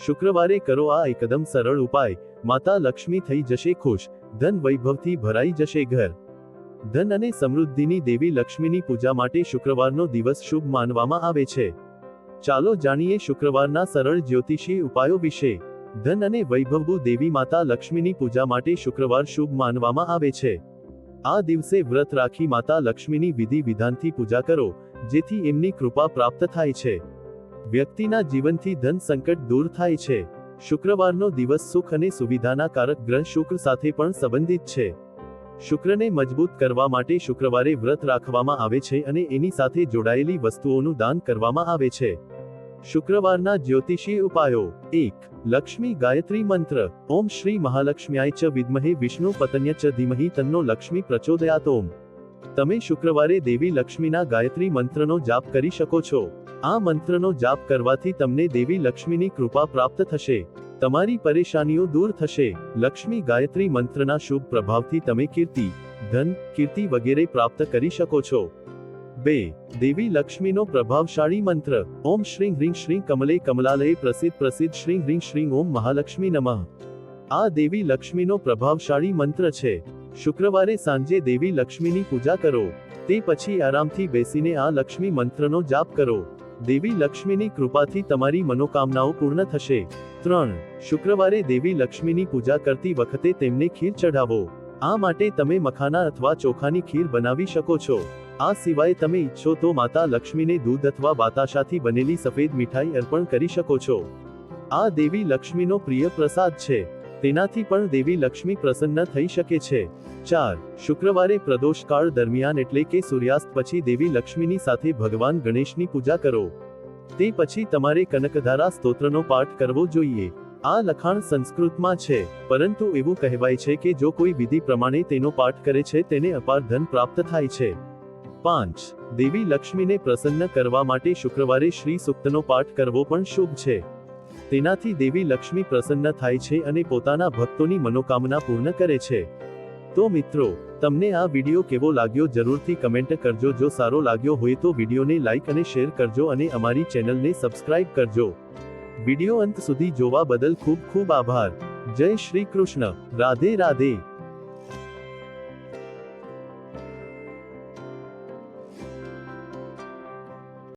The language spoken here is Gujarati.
શુક્રવારે કરો આ એકદમ સરળ ઉપાય, માતા લક્ષ્મી થઈ જશે ખુશ, ધન વૈભવથી ભરાઈ જશે ઘર. ધન અને સમૃદ્ધિની દેવી લક્ષ્મીની પૂજા માટે શુક્રવારનો દિવસ શુભ માનવામાં આવે છે. ચાલો જાણીએ શુક્રવારના સરળ જ્યોતિષી ઉપાયો વિશે. ધન અને વૈભવુ દેવી માતા લક્ષ્મીની પૂજા માટે શુક્રવાર શુભ માનવામાં આવે છે. આ દિવસે વ્રત રાખી માતા લક્ષ્મીની વિધિ વિધાનથી પૂજા કરો, જેથી એમની કૃપા પ્રાપ્ત થાય છે. વ્યક્તિના જીવનથી ધન સંકટ દૂર થાય છે. શુક્રવારનો દિવસ સુખ અને સુવિધાના કારક ગ્રહ શુક્ર સાથે પણ સંબંધિત છે. શુક્રને મજબૂત કરવા માટે શુક્રવારે વ્રત રાખવામાં આવે છે અને એની સાથે જોડાયેલી વસ્તુઓનું દાન કરવામાં આવે છે. શુક્રવારના જ્યોતિષી ઉપાયો. 1. લક્ષ્મી ગાયત્રી મંત્ર. ઓમ શ્રી મહાલક્ષ્મ્યાય ચ વિદ્મહે વિષ્ણુ પતન્ય ચ ધીમહિ તન્નો લક્ષ્મી પ્રચોદયાત. ઓમ. તમે શુક્રવારે દેવી લક્ષ્મીના ગાયત્રી મંત્રનો જાપ કરી શકો છો. આ મંત્રનો જાપ કરવાથી તમને દેવી લક્ષ્મીની કૃપા પ્રાપ્ત થશે. તમારી પરેશાનીઓ દૂર થશે. લક્ષ્મી ગાયત્રી મંત્રના શુભ પ્રભાવથી તમે કીર્તિ, ધન, કીર્તિ વગેરે પ્રાપ્ત કરી શકો છો. 2. દેવી લક્ષ્મીનો પ્રભાવશાળી મંત્ર. ઓમ શ્રીં હ્રીં શ્રીં કમલે કમલાલયે પ્રસિદ્ધ શ્રીં હ્રીં શ્રીં ઓમ મહાલક્ષ્મી નમઃ. આ દેવી લક્ષ્મીનો પ્રભાવશાળી મંત્ર છે. શુક્રવારે સાંજે દેવી લક્ષ્મીની પૂજા કરો. તે પછી આરામથી બેસીને આ લક્ષ્મી મંત્રનો જાપ કરો. દેવી લક્ષ્મીની કૃપાથી તમારી મનોકામનાઓ પૂર્ણ થશે. 3. શુક્રવારે દેવી લક્ષ્મીની પૂજા કરતી વખતે તેમને ખીર ચઢાવો. આ માટે તમે મખાના અથવા ચોખાની ખીર બનાવી શકો છો. આ સિવાય તમે ઈચ્છો તો માતા લક્ષ્મીને દૂધ અથવા બાતાશાથી બનેલી સફેદ મીઠાઈ અર્પણ કરી શકો છો. આ દેવી લક્ષ્મીનો પ્રિય પ્રસાદ છે. તેનાથી પણ દેવી લક્ષ્મી પ્રસન્ન થઈ શકે છે. 4. શુક્રવારે પ્રદોષકાળ દરમિયાન એટલે કે સૂર્યાસ્ત પછી દેવી લક્ષ્મીની સાથે ભગવાન ગણેશની પૂજા કરો. તે પછી તમારે કનકધારા સ્તોત્રનો પાઠ કરવો જોઈએ. આ લખાણ સંસ્કૃતમાં છે, પરંતુ એવું કહેવાય છે કે જો કોઈ વિધિ પ્રમાણે તેનો પાઠ કરે છે તેને અપાર ધન પ્રાપ્ત થાય છે. 5. દેવી લક્ષ્મીને પ્રસન્ન કરવા માટે શુક્રવારે શ્રી સૂક્તનો પાઠ કરવો પણ શુભ છે. તેનાથી દેવી લક્ષ્મી પ્રસન્ન થાય છે અને પોતાના ભક્તોની મનોકામના પૂર્ણ કરે છે. તો મિત્રો, તમને આ વિડિયો કેવો લાગ્યો જરૂરથી કમેન્ટ કરજો. જો સારો લાગ્યો હોય તો વિડિયોને લાઈક અને શેર કરજો અને અમારી ચેનલને સબસ્ક્રાઇબ કરજો. વિડિયો અંત સુધી જોવા બદલ ખૂબ ખૂબ આભાર. જય શ્રી કૃષ્ણ. રાધે રાધે.